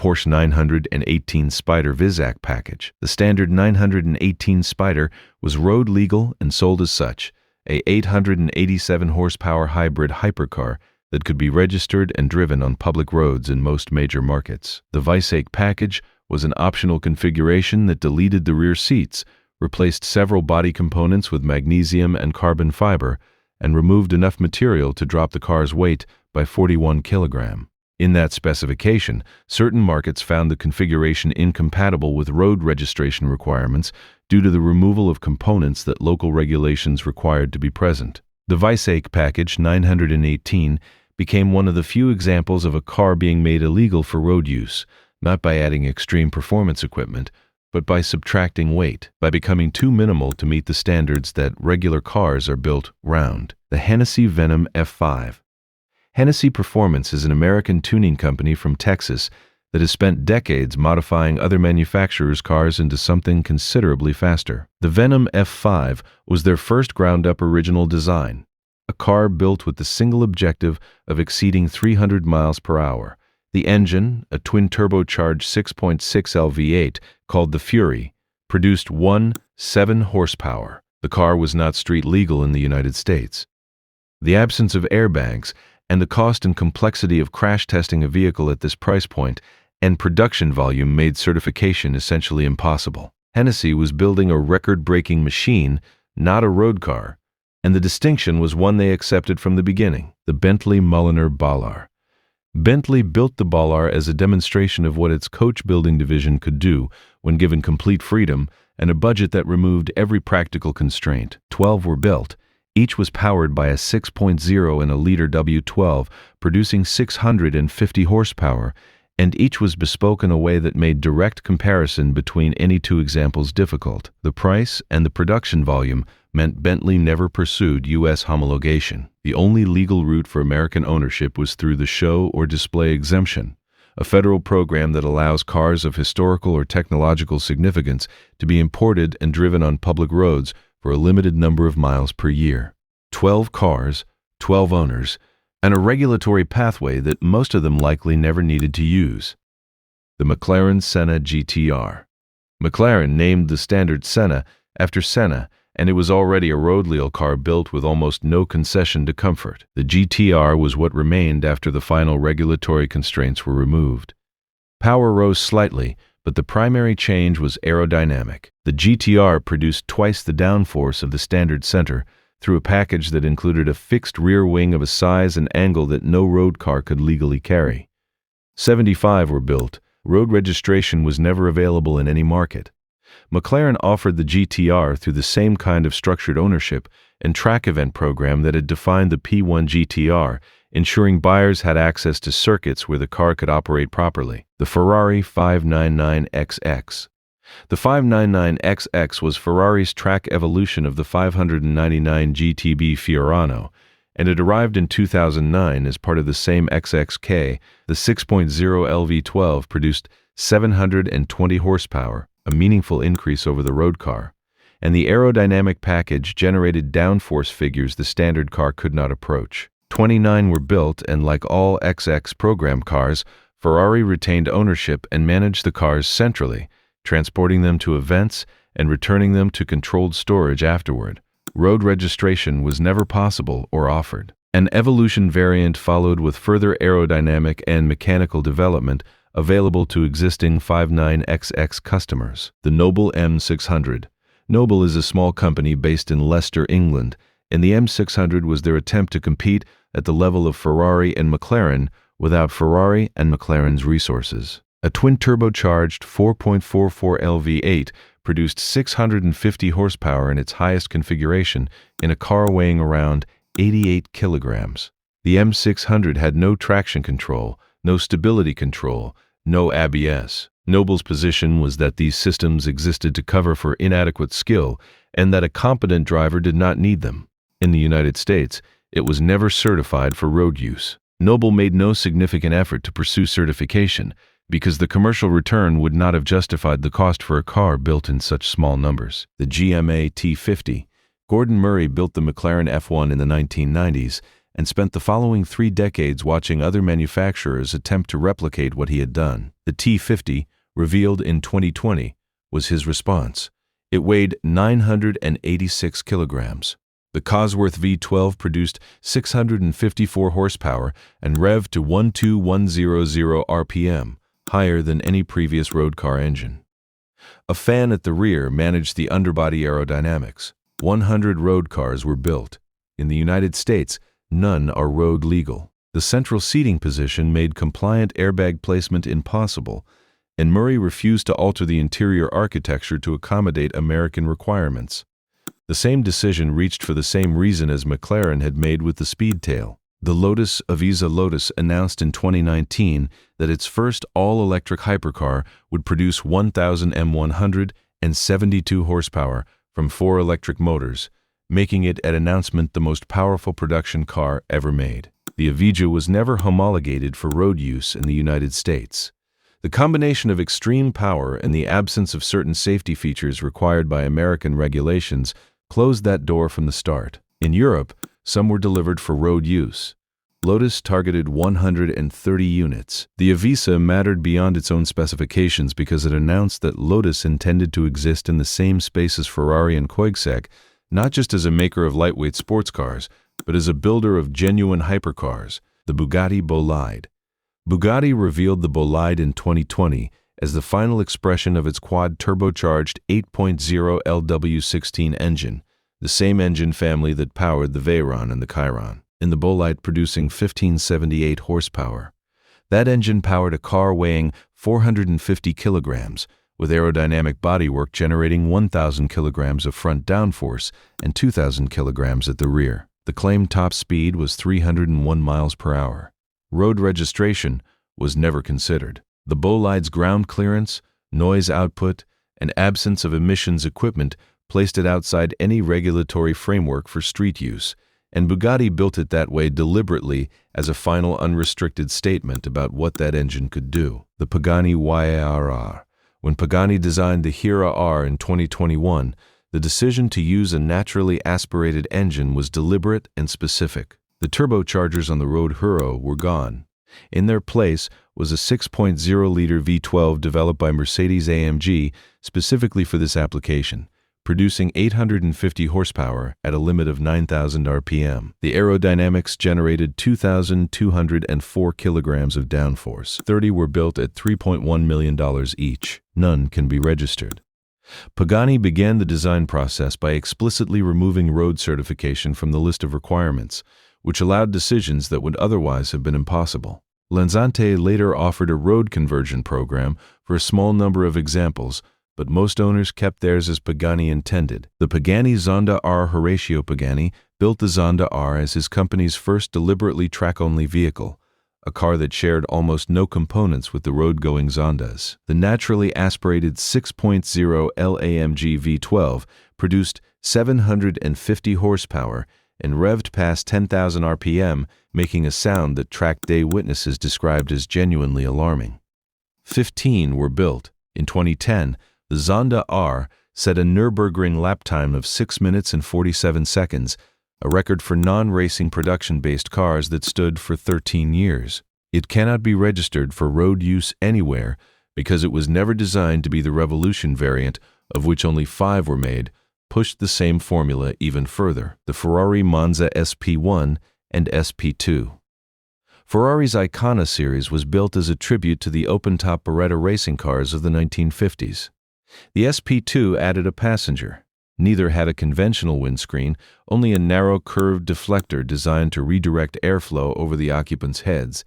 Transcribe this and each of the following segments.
Porsche 918 Spyder VisAc package. The standard 918 Spyder was road legal and sold as such, a 887 horsepower hybrid hypercar that could be registered and driven on public roads in most major markets. The VisAc package was an optional configuration that deleted the rear seats, replaced several body components with magnesium and carbon fiber, and removed enough material to drop the car's weight by 41 kilograms. In that specification, certain markets found the configuration incompatible with road registration requirements due to the removal of components that local regulations required to be present. The VisAc package 918 became one of the few examples of a car being made illegal for road use, not by adding extreme performance equipment, but by subtracting weight, by becoming too minimal to meet the standards that regular cars are built round. The Hennessy Venom F5. Hennessy Performance is an American tuning company from Texas that has spent decades modifying other manufacturers' cars into something considerably faster. The Venom F5 was their first ground-up original design, a car built with the single objective of exceeding 300 miles per hour. The engine, a twin-turbocharged 6.6L V8 called the Fury, produced 7 horsepower. The car was not street legal in the United States. The absence of airbags and the cost and complexity of crash testing a vehicle at this price point and production volume made certification essentially impossible. Hennessy was building a record-breaking machine, not a road car, and the distinction was one they accepted from the beginning: the Bentley Mulliner Ballar. Bentley built the Ballar as a demonstration of what its coach-building division could do when given complete freedom and a budget that removed every practical constraint. 12 were built. Each was powered by a 6.0 and a liter W12, producing 650 horsepower, and each was bespoke in a way that made direct comparison between any two examples difficult. The price and the production volume meant Bentley never pursued U.S. homologation. The only legal route for American ownership was through the show or display exemption, a federal program that allows cars of historical or technological significance to be imported and driven on public roads for a limited number of miles per year. 12 cars, 12 owners, and a regulatory pathway that most of them likely never needed to use. The McLaren Senna GTR. McLaren named the standard Senna after Senna, and it was already a road-legal car built with almost no concession to comfort. The GTR was what remained after the final regulatory constraints were removed. Power rose slightly, but the primary change was aerodynamic. The GTR produced twice the downforce of the standard center through a package that included a fixed rear wing of a size and angle that no road car could legally carry. 75 were built. Road registration was never available in any market. McLaren offered the GTR through the same kind of structured ownership and track event program that had defined the P1 GTR, ensuring buyers had access to circuits where the car could operate properly. The Ferrari 599XX. The 599XX was Ferrari's track evolution of the 599 GTB Fiorano, and it arrived in 2009 as part of the same FXX-K. The 6.0 LV12 produced 720 horsepower, a meaningful increase over the road car, and the aerodynamic package generated downforce figures the standard car could not approach. 29 were built, and like all XX program cars, Ferrari retained ownership and managed the cars centrally, transporting them to events and returning them to controlled storage afterward. Road registration was never possible or offered. An Evolution variant followed with further aerodynamic and mechanical development available to existing 59XX customers. The Noble M600. Noble is a small company based in Leicester, England, and the M600 was their attempt to compete at the level of Ferrari and McLaren without Ferrari and McLaren's resources. A twin-turbocharged 4.44 LV8 produced 650 horsepower in its highest configuration in a car weighing around 88 kilograms. The M600 had no traction control, no stability control, no ABS. Noble's position was that these systems existed to cover for inadequate skill and that a competent driver did not need them. In the United States, it was never certified for road use. Noble made no significant effort to pursue certification because the commercial return would not have justified the cost for a car built in such small numbers. The GMA T50. Gordon Murray built the McLaren F1 in the 1990s, and spent the following 3 decades watching other manufacturers attempt to replicate what he had done. The T50, revealed in 2020, was his response. It weighed 986 kilograms. The Cosworth V12 produced 654 horsepower and revved to 12,100 RPM, higher than any previous road car engine. A fan at the rear managed the underbody aerodynamics. 100 road cars were built. In the United States, none are road legal. The central seating position made compliant airbag placement impossible, and Murray refused to alter the interior architecture to accommodate American requirements. The same decision reached for the same reason as McLaren had made with the Speedtail. The Lotus Avisa Lotus announced in 2019 that its first all-electric hypercar would produce 1,000 M172 horsepower from 4 electric motors, making it at announcement the most powerful production car ever made. The Avija was never homologated for road use in the United States. The combination of extreme power and the absence of certain safety features required by American regulations closed that door from the start. In Europe, some were delivered for road use. Lotus targeted 130 units. The Avisa mattered beyond its own specifications because it announced that Lotus intended to exist in the same space as Ferrari and Koenigsegg, not just as a maker of lightweight sports cars, but as a builder of genuine hypercars, the Bugatti Bolide. Bugatti revealed the Bolide in 2020 as the final expression of its quad-turbocharged 8.0 LW16 engine, the same engine family that powered the Veyron and the Chiron, in the Bolide producing 1,578 horsepower. That engine powered a car weighing 450 kilograms, with aerodynamic bodywork generating 1,000 kilograms of front downforce and 2,000 kilograms at the rear. The claimed top speed was 301 miles per hour. Road registration was never considered. The Bolide's ground clearance, noise output, and absence of emissions equipment placed it outside any regulatory framework for street use, and Bugatti built it that way deliberately as a final unrestricted statement about what that engine could do. The Pagani Huayra. When Pagani designed the Hira R in 2021, the decision to use a naturally aspirated engine was deliberate and specific. The turbochargers on the Road Hero were gone. In their place was a 6.0-liter V12 developed by Mercedes-AMG specifically for this application, producing 850 horsepower at a limit of 9,000 RPM. The aerodynamics generated 2,204 kilograms of downforce. 30 were built at $3.1 million each. None can be registered. Pagani began the design process by explicitly removing road certification from the list of requirements, which allowed decisions that would otherwise have been impossible. Lansante later offered a road conversion program for a small number of examples, but most owners kept theirs as Pagani intended. The Pagani Zonda R. Horatio Pagani built the Zonda R as his company's first deliberately track-only vehicle, a car that shared almost no components with the road-going Zondas. The naturally aspirated 6.0 LAMG V12 produced 750 horsepower and revved past 10,000 RPM, making a sound that track day witnesses described as genuinely alarming. 15 were built. In 2010, the Zonda R set a Nürburgring lap time of 6 minutes and 47 seconds, a record for non-racing production-based cars that stood for 13 years. It cannot be registered for road use anywhere because it was never designed to be the Revolution variant, of which only 5 were made, pushed the same formula even further. The Ferrari Monza SP1 and SP2. Ferrari's Icona series was built as a tribute to the open-top Beretta racing cars of the 1950s. The SP2 added a passenger. Neither had a conventional windscreen, only a narrow curved deflector designed to redirect airflow over the occupants' heads.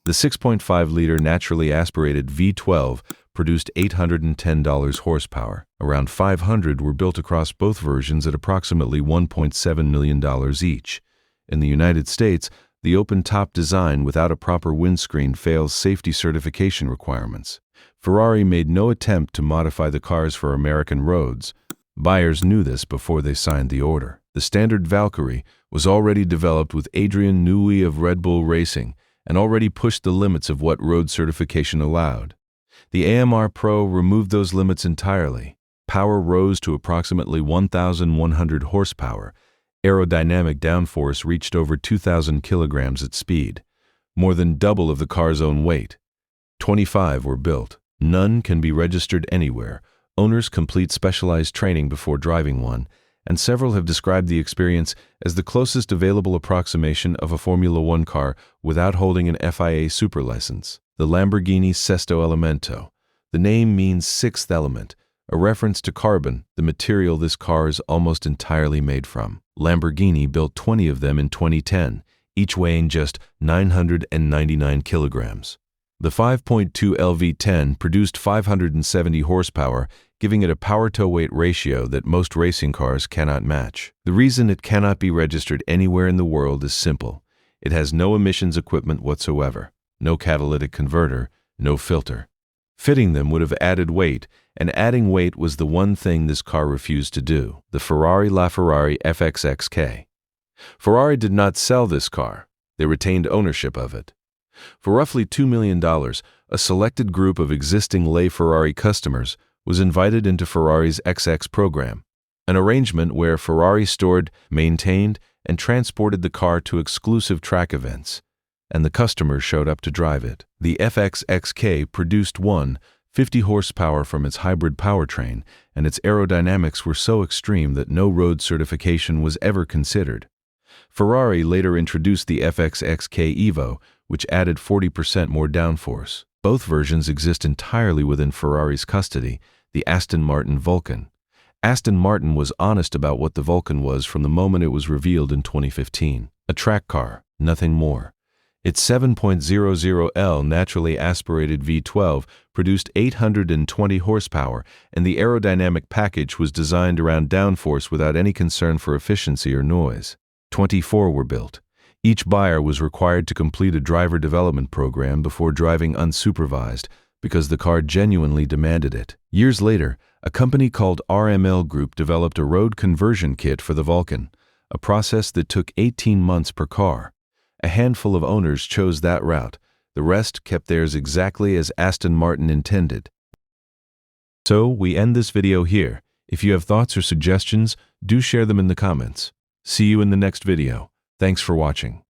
The 6.5-liter naturally aspirated V12 produced $810 horsepower. Around 500 were built across both versions at approximately $1.7 million each. In the United States, the open-top design without a proper windscreen fails safety certification requirements. Ferrari made no attempt to modify the cars for American roads. Buyers knew this before they signed the order. The standard Valkyrie was already developed with Adrian Newey of Red Bull Racing and already pushed the limits of what road certification allowed. The AMR Pro removed those limits entirely. Power rose to approximately 1,100 horsepower, Aerodynamic downforce reached over 2,000 kilograms at speed, more than double of the car's own weight. 25 were built. None can be registered anywhere. Owners complete specialized training before driving one, and several have described the experience as the closest available approximation of a Formula One car without holding an FIA super license. The Lamborghini Sesto Elemento. The name means sixth element, a reference to carbon, the material this car is almost entirely made from. Lamborghini built 20 of them in 2010, each weighing just 999 kilograms. The 5.2 LV10 produced 570 horsepower, giving it a power-to-weight ratio that most racing cars cannot match. The reason it cannot be registered anywhere in the world is simple. It has no emissions equipment whatsoever, no catalytic converter, no filter. Fitting them would have added weight, and adding weight was the one thing this car refused to do. The Ferrari FXX-K. Ferrari did not sell this car. They retained ownership of it. For roughly $2 million, a selected group of existing Ferrari customers was invited into Ferrari's XX program, an arrangement where Ferrari stored, maintained, and transported the car to exclusive track events, and the customers showed up to drive it. The FXX-K produced 50 horsepower from its hybrid powertrain, and its aerodynamics were so extreme that no road certification was ever considered. Ferrari later introduced the FXX-K Evo, which added 40% more downforce. Both versions exist entirely within Ferrari's custody, the Aston Martin Vulcan. Aston Martin was honest about what the Vulcan was from the moment it was revealed in 2015. A track car, nothing more. Its 7.00L naturally aspirated V12 produced 820 horsepower, and the aerodynamic package was designed around downforce without any concern for efficiency or noise. 24 were built. Each buyer was required to complete a driver development program before driving unsupervised, because the car genuinely demanded it. Years later, a company called RML Group developed a road conversion kit for the Vulcan, a process that took 18 months per car. A handful of owners chose that route. The rest kept theirs exactly as Aston Martin intended. So, we end this video here. If you have thoughts or suggestions, do share them in the comments. See you in the next video. Thanks for watching.